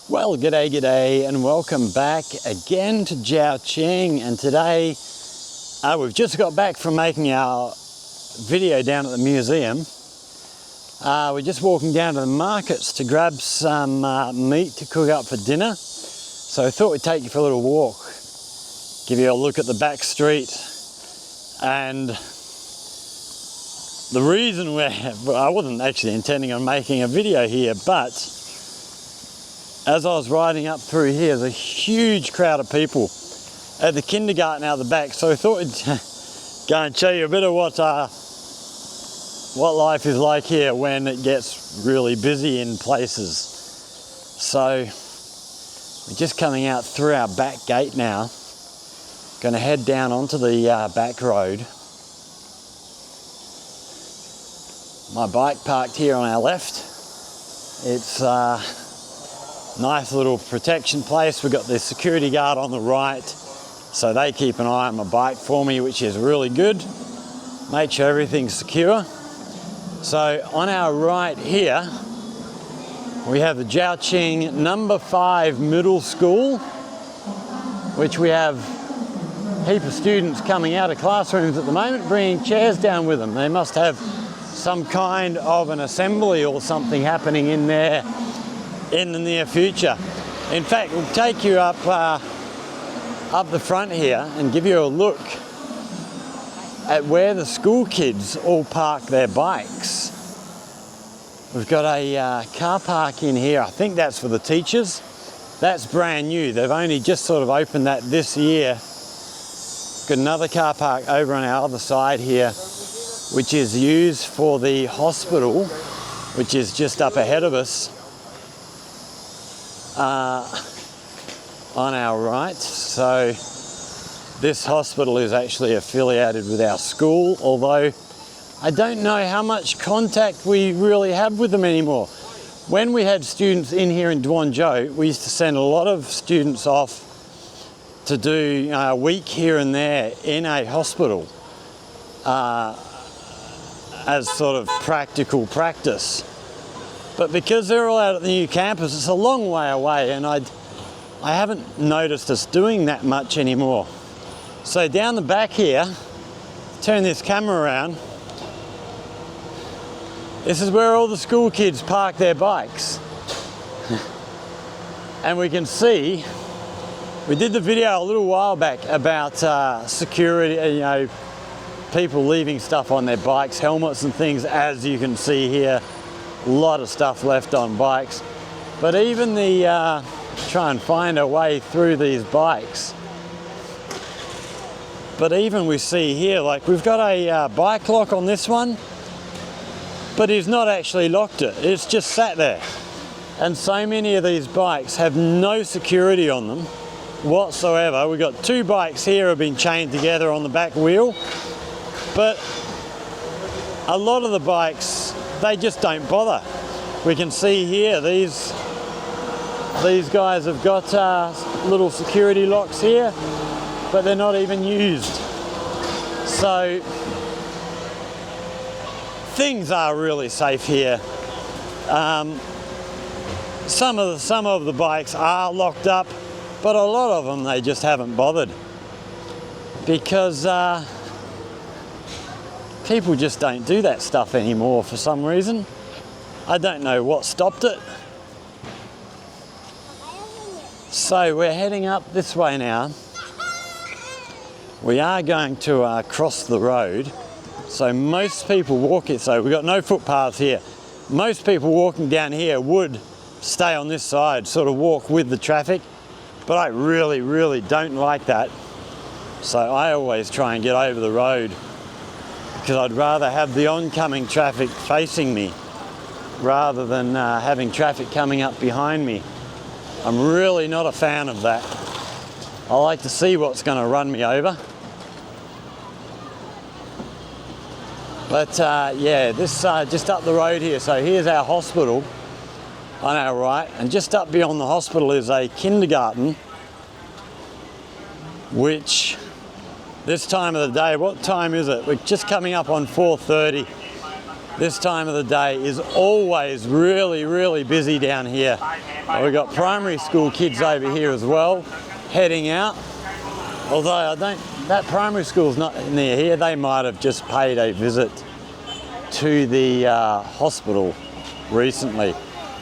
Well, g'day, and welcome back again to Zhaoqing. And today we've just got back from making our video down at the museum. We're just walking down to the markets to grab some meat to cook up for dinner. So I thought we'd take you for a little walk, give you a look at the back street. And the reason I wasn't actually intending on making a video here, but as I was riding up through here, there's a huge crowd of people at the kindergarten out the back. So I thought I'd go and show you a bit of what life is like here when it gets really busy in places. So we're just coming out through our back gate now. Going to head down onto the back road. My bike parked here on our left. It's nice little protection place. We've got the security guard on the right, so they keep an eye on my bike for me, which is really good. Make sure everything's secure. So on our right here, we have the Zhaoqing number 5 middle school, which we have a heap of students coming out of classrooms at the moment, bringing chairs down with them. They must have some kind of an assembly or something happening in there in the near future. In fact, we'll take you up the front here and give you a look at where the school kids all park their bikes. We've got a car park in here. I think that's for the teachers. That's brand new. They've only just sort of opened that this year. Got another car park over on our other side here, which is used for the hospital, which is just up ahead of us. On our right. So this hospital is actually affiliated with our school, although I don't know how much contact we really have with them anymore. When we had students in here in Duanzhou, we used to send a lot of students off to do a week here and there in a hospital as sort of practical practice. But because they're all out at the new campus, it's a long way away, and I haven't noticed us doing that much anymore. So down the back here, turn this camera around, this is where all the school kids park their bikes. And we can see, we did the video a little while back about security, people leaving stuff on their bikes, helmets and things, as you can see here. A lot of stuff left on bikes, but even the try and find a way through these bikes. But even we see here, like we've got a bike lock on this one, but he's not actually locked it. It's just sat there. And so many of these bikes have no security on them whatsoever. We've got 2 bikes here have been chained together on the back wheel, but a lot of the bikes, they just don't bother. We can see here, these guys have got little security locks here, but they're not even used. So things are really safe here. Some of the bikes are locked up, but a lot of them they just haven't bothered, because people just don't do that stuff anymore for some reason. I don't know what stopped it. So we're heading up this way now. We are going to cross the road. So most people walk it, so we've got no footpaths here. Most people walking down here would stay on this side, sort of walk with the traffic, but I really, really don't like that. So I always try and get over the road, because I'd rather have the oncoming traffic facing me rather than having traffic coming up behind me. I'm really not a fan of that. I like to see what's going to run me over. But yeah, this just up the road here. So here's our hospital on our right, and just up beyond the hospital is a kindergarten, which this time of the day, what time is it? We're just coming up on 4:30. this time of the day is always really, really busy down here. We've got primary school kids over here as well, heading out. Although that primary school's not near here. They might have just paid a visit to the hospital recently.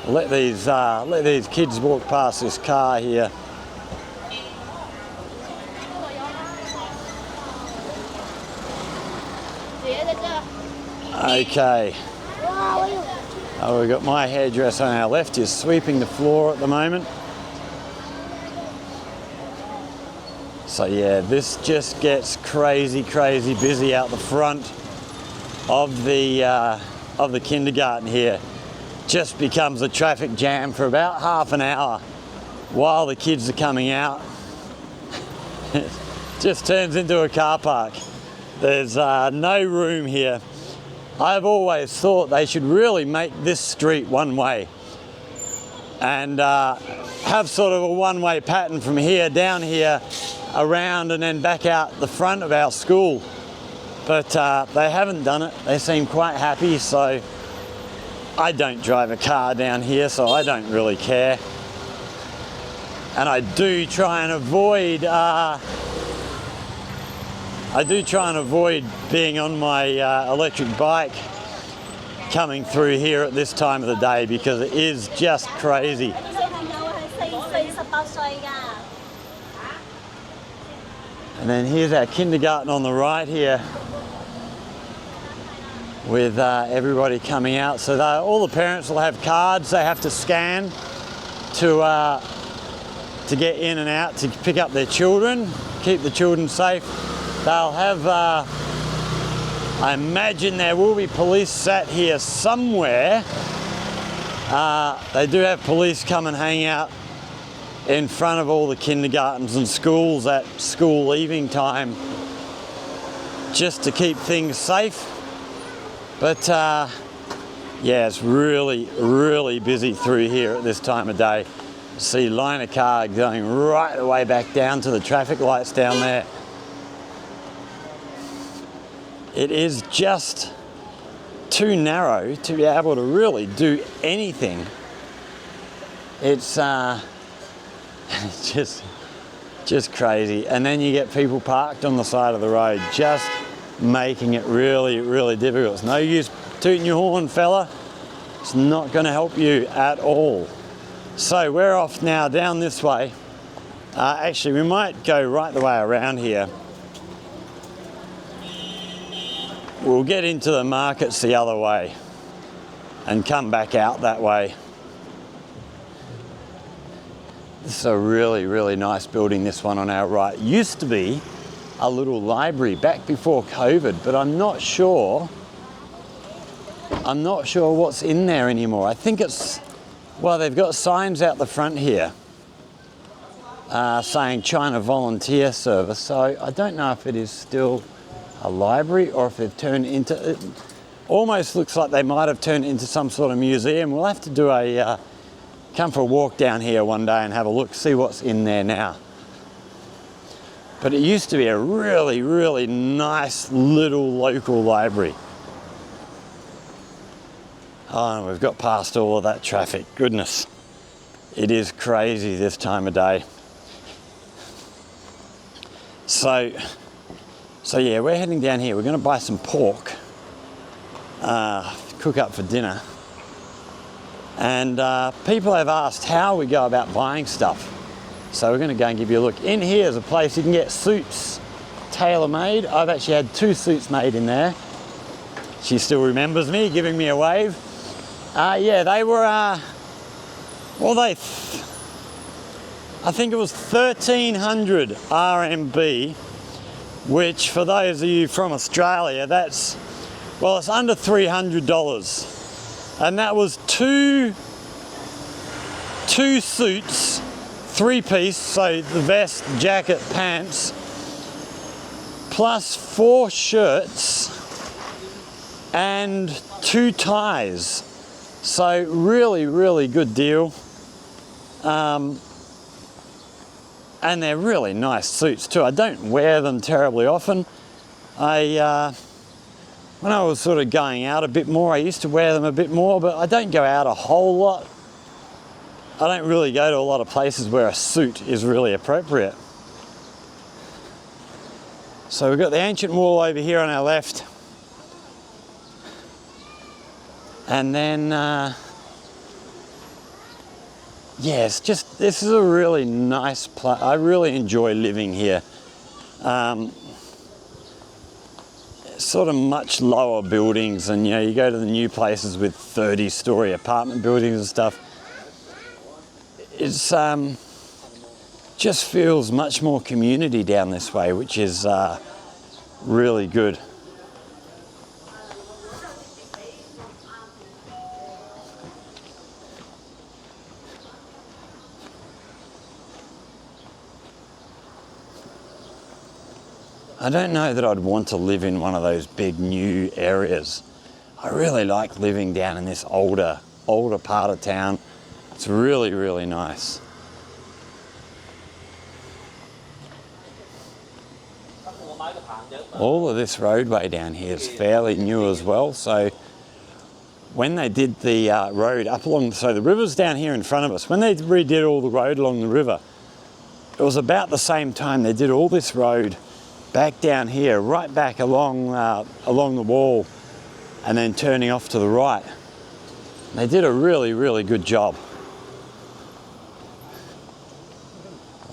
Let these kids walk past this car here. Okay. Oh, we've got my hairdresser on our left is sweeping the floor at the moment. So yeah, this just gets crazy busy out the front of the kindergarten here. Just becomes a traffic jam for about half an hour while the kids are coming out. It just turns into a car park. There's no room here. I've always thought they should really make this street one way and have sort of a one-way pattern from here down here, around and then back out the front of our school. But they haven't done it. They seem quite happy, so I don't drive a car down here, so I don't really care. And I do try and avoid being on my electric bike coming through here at this time of the day because it is just crazy. And then here's our kindergarten on the right here with everybody coming out. So all the parents will have cards they have to scan to get in and out to pick up their children, keep the children safe. They'll have, I imagine there will be police sat here somewhere. They do have police come and hang out in front of all the kindergartens and schools at school leaving time just to keep things safe. But yeah, it's really busy through here at this time of day. See line of car going right the way back down to the traffic lights down there. It is just too narrow to be able to really do anything. It's just crazy. And then you get people parked on the side of the road, just making it really difficult. It's no use tooting your horn, fella. It's not going to help you at all. So we're off now down this way. Actually, we might go right the way around here. We'll get into the markets the other way and come back out that way. This is a really nice building, this one on our right. Used to be a little library back before COVID, but I'm not sure what's in there anymore. I think it's, well, they've got signs out the front here saying China Volunteer Service, so I don't know if it is still a library or if they've turned into, it almost looks like they might have turned into some sort of museum. We'll have to do come for a walk down here one day and have a look, see what's in there now. But it used to be a really nice little local library. Oh, and we've got past all of that traffic. Goodness, it is crazy this time of day. So yeah, we're heading down here. We're going to buy some pork, cook up for dinner. And people have asked how we go about buying stuff. So we're going to go and give you a look. In here is a place you can get suits tailor-made. I've actually had 2 suits made in there. She still remembers me, giving me a wave. Yeah, they were, I think it was 1,300 RMB, which for those of you from Australia, that's, well, it's under $300. And that was two suits, 3-piece, so the vest, jacket, pants, plus 4 shirts and 2 ties. So really good deal. And they're really nice suits too. I don't wear them terribly often. when I was sort of going out a bit more, I used to wear them a bit more, but I don't go out a whole lot. I don't really go to a lot of places where a suit is really appropriate. So we've got the ancient wall over here on our left. And then, yeah, it's just, this is a really nice place. I really enjoy living here. Sort of much lower buildings, and you know, you go to the new places with 30-story apartment buildings and stuff. It's just feels much more community down this way, which is really good. I don't know that I'd want to live in one of those big new areas. I really like living down in this older part of town. It's really, really nice. All of this roadway down here is fairly new as well. So when they did the road up along, so the river's down here in front of us. When they redid all the road along the river, it was about the same time they did all this road back down here, right back along the wall, and then turning off to the right. They did a really, really good job.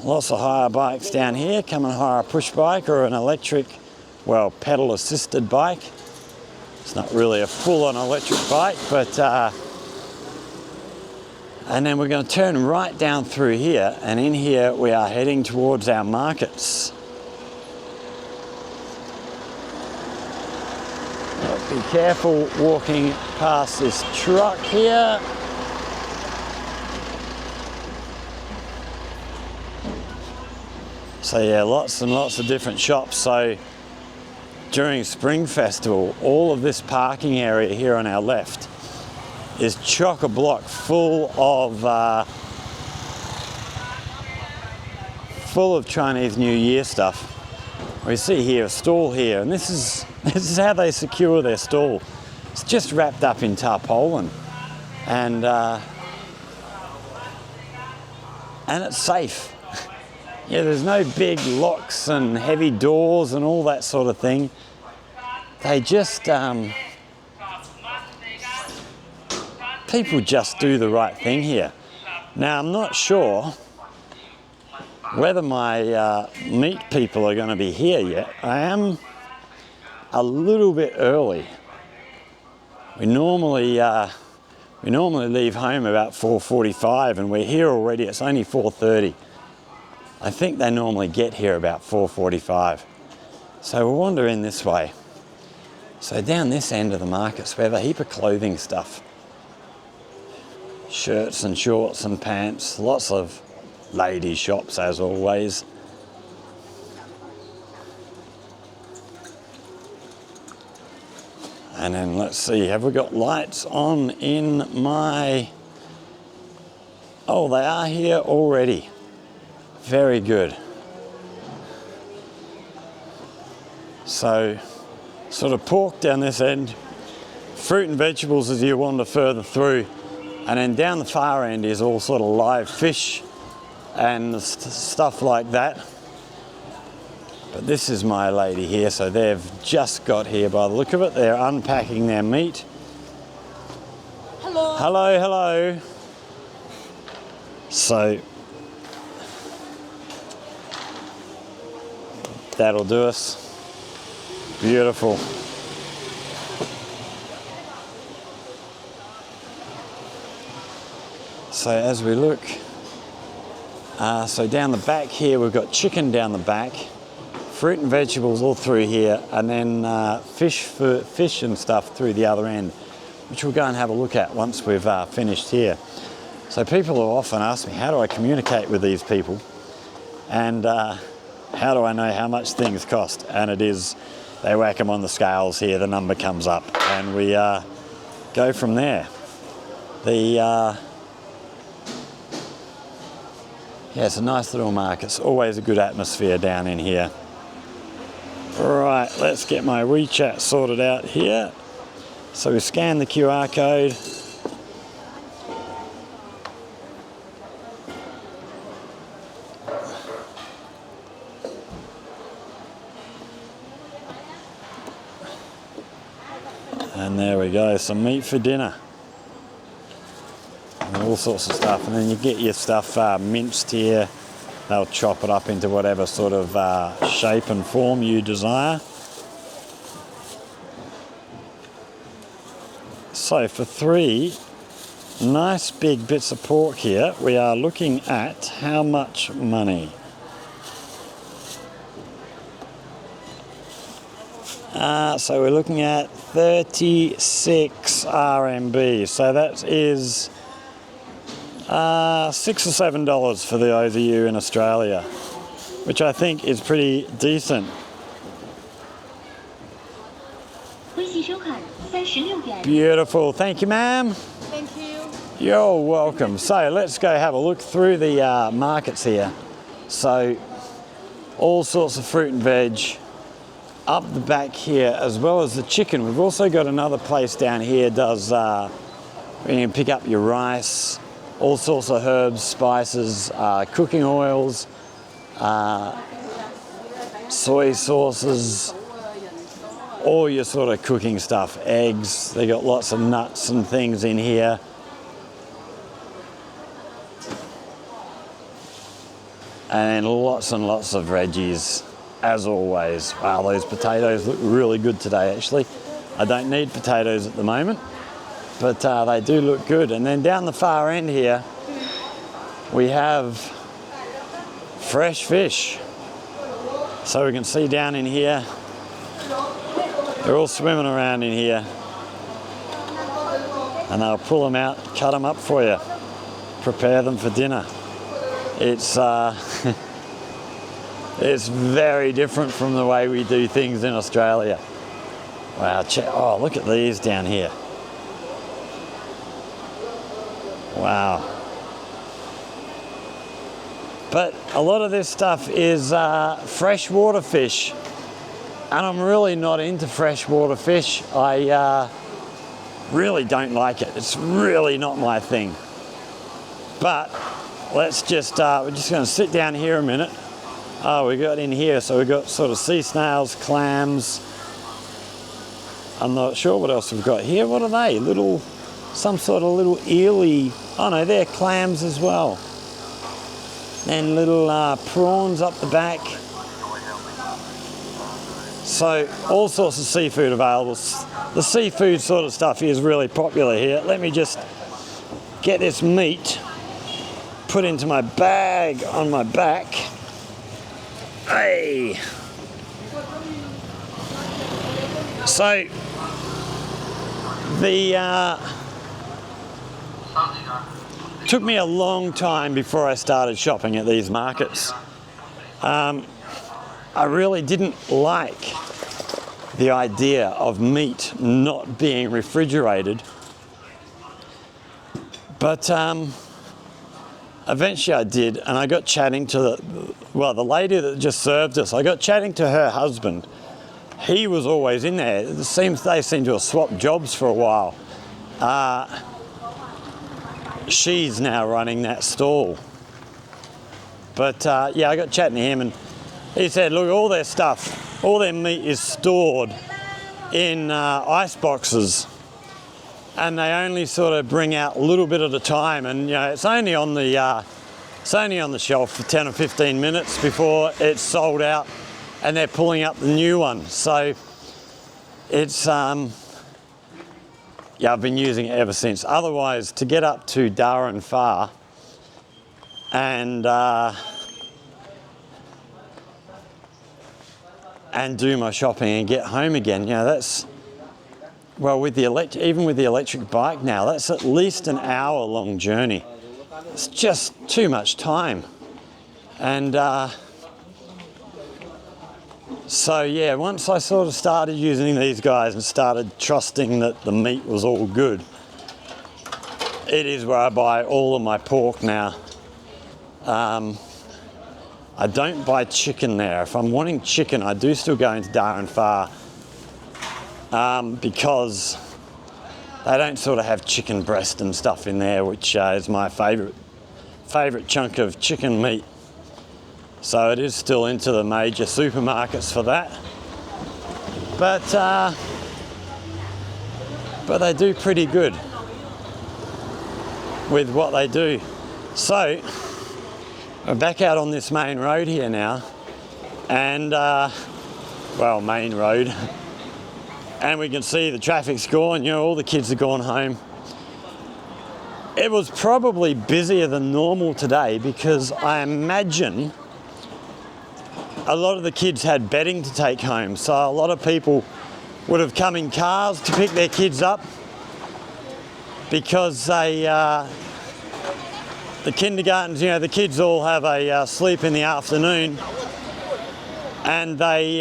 Lots of hire bikes down here. Come and hire a push bike or an electric, well, pedal assisted bike. It's not really a full-on electric bike, but and then we're going to turn right down through here, and in here we are heading towards our markets. Be careful walking past this truck here. So yeah, lots and lots of different shops. So during Spring Festival, all of this parking area here on our left is chock-a-block full of Chinese New Year stuff. We see here a stall here, and this is how they secure their stall. It's just wrapped up in tarpaulin, and it's safe. Yeah, there's no big locks and heavy doors and all that sort of thing. They just people just do the right thing here. Now, I'm not sure whether my meat people are going to be here yet. I am a little bit early. We normally leave home about 4:45, and we're here already. It's only 4:30. I think they normally get here about 4:45. So we'll wander in this way. So down this end of the markets, we have a heap of clothing stuff. Shirts and shorts and pants, lots of ladies' shops as always. And then let's see, have we got lights on in my... Oh, they are here already. Very good. So, sort of pork down this end, fruit and vegetables as you wander further through, and then down the far end is all sort of live fish and stuff like that. But this is my lady here, so they've just got here by the look of it. They're unpacking their meat. Hello. Hello, hello. So that'll do us. Beautiful. So as we look, so down the back here, we've got chicken down the back, fruit and vegetables all through here, and then fish and stuff through the other end, which we'll go and have a look at once we've finished here. So people have often asked me, how do I communicate with these people? And how do I know how much things cost? And it is, they whack them on the scales here, the number comes up, and we go from there. Yeah, it's a nice little market. It's always a good atmosphere down in here. Right, let's get my WeChat sorted out here. So we scan the QR code. And there we go, some meat for dinner. And all sorts of stuff. And then you get your stuff minced here. They'll chop it up into whatever sort of shape and form you desire. So for 3 nice big bits of pork here, we are looking at how much money? So we're looking at 36 RMB. So that is $6 or $7 for the overview in Australia, which I think is pretty decent. Beautiful. Thank you, ma'am. Thank you. You're welcome. So let's go have a look through the markets here. So all sorts of fruit and veg up the back here, as well as the chicken. We've also got another place down here does where you can pick up your rice, all sorts of herbs, spices, cooking oils, soy sauces, all your sort of cooking stuff, eggs. They got lots of nuts and things in here. And lots of veggies, as always. Wow, those potatoes look really good today, actually. I don't need potatoes at the moment, but they do look good. And then down the far end here, we have fresh fish. So we can see down in here, they're all swimming around in here. And they'll pull them out, cut them up for you, prepare them for dinner. It's it's very different from the way we do things in Australia. Wow, oh, look at these down here. Wow. But a lot of this stuff is freshwater fish, and I'm really not into freshwater fish. I really don't like it. It's really not my thing. But let's just, we're just going to sit down here a minute. Oh, we got in here, so we got sort of sea snails, clams. I'm not sure what else we've got here. What are they? Little, some sort of little eely. Oh no, they're clams as well. And little prawns up the back. So all sorts of seafood available. The seafood sort of stuff is really popular here. Let me just get this meat put into my bag on my back. Hey. So the took me a long time before I started shopping at these markets. I really didn't like the idea of meat not being refrigerated, but eventually I did, and I got chatting to the lady that just served us. I got chatting to her husband. He was always in there. It seems they seem to have swapped jobs for a while. She's now running that stall. But yeah, I got chatting to him, and he said, look, all their stuff, all their meat is stored in ice boxes, and they only sort of bring out a little bit at a time, and you know, it's only on the shelf for 10 or 15 minutes before it's sold out, and they're pulling up the new one. So it's yeah, I've been using it ever since. Otherwise, to get up to Darwin Far and do my shopping and get home again, you know, that's, well, with the even with the electric bike now, that's at least an hour-long journey. It's just too much time. And so yeah, once I sort of started using these guys and started trusting that the meat was all good, it is where I buy all of my pork now. I don't buy chicken there. If I'm wanting chicken, I do still go into Darren Far because they don't sort of have chicken breast and stuff in there, which is my favourite chunk of chicken meat. So it is still into the major supermarkets for that. But they do pretty good with what they do. So we're back out on this main road here now, and well, main road, and we can see the traffic's gone. You know, all the kids have gone home. It was probably busier than normal today because I imagine a lot of the kids had bedding to take home, so a lot of people would have come in cars to pick their kids up because they, the kindergartens, you know, the kids all have a sleep in the afternoon, and they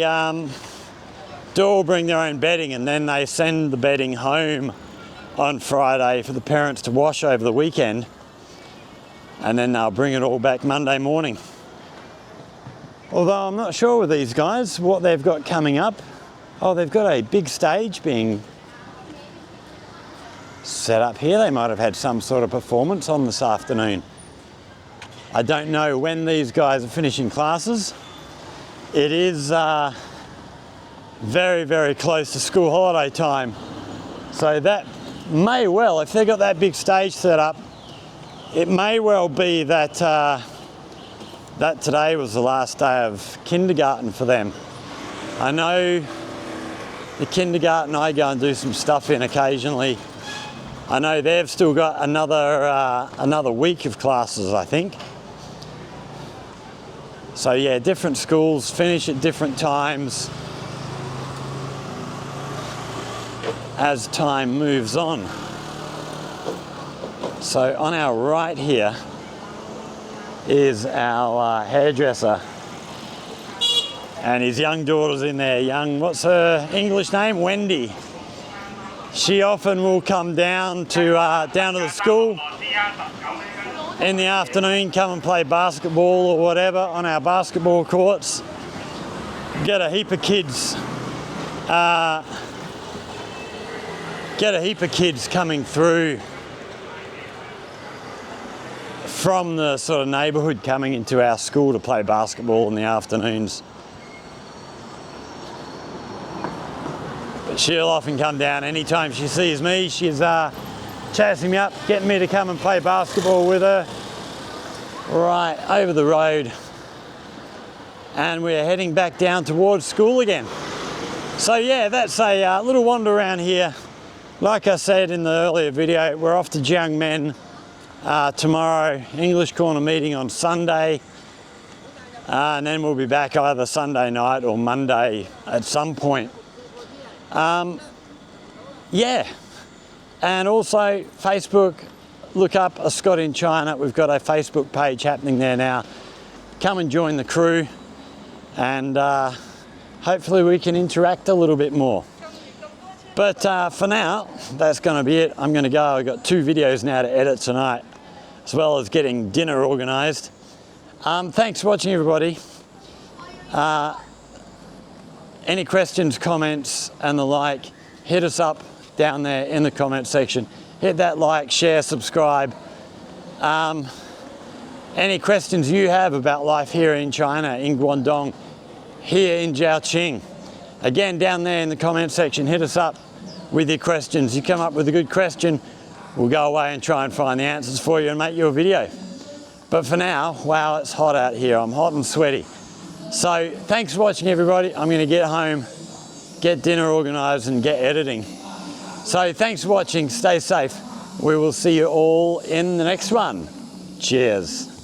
do all bring their own bedding, and then they send the bedding home on Friday for the parents to wash over the weekend, and then they'll bring it all back Monday morning. Although I'm not sure with these guys what they've got coming up. Oh, they've got a big stage being set up here. They might have had some sort of performance on this afternoon. I don't know when these guys are finishing classes. It is very, very close to school holiday time. So that may well, if they've got that big stage set up, it may well be that that today was the last day of kindergarten for them. I know the kindergarten I go and do some stuff in occasionally. I know they've still got another week of classes, I think. So yeah, different schools finish at different times as time moves on. So on our right here is our hairdresser, and his young daughter's in there. What's her English name? Wendy. She often will come down to the school in the afternoon, come and play basketball or whatever on our basketball courts. Get a heap of kids coming through from the sort of neighbourhood coming into our school to play basketball in the afternoons. But she'll often come down anytime she sees me. She's chasing me up, getting me to come and play basketball with her right over the road. And we're heading back down towards school again. So yeah, that's a little wander around here. Like I said in the earlier video, we're off to Jiangmen tomorrow, English Corner meeting on Sunday, and then we'll be back either Sunday night or Monday at some point. Yeah, and also Facebook, look up A Scot in China. We've got a Facebook page happening there now. Come and join the crew, and hopefully we can interact a little bit more. But for now, that's going to be it. I'm going to go. I've got 2 videos now to edit tonight, as well as getting dinner organised. Thanks for watching, everybody. Any questions, comments and the like, hit us up down there in the comment section. Hit that like, share, subscribe. Any questions you have about life here in China, in Guangdong, here in Zhaoqing, again, down there in the comment section, hit us up with your questions. You come up with a good question, we'll go away and try and find the answers for you and make you a video. But for now, wow, it's hot out here. I'm hot and sweaty. So thanks for watching, everybody. I'm going to get home, get dinner organised and get editing. So thanks for watching. Stay safe. We will see you all in the next one. Cheers.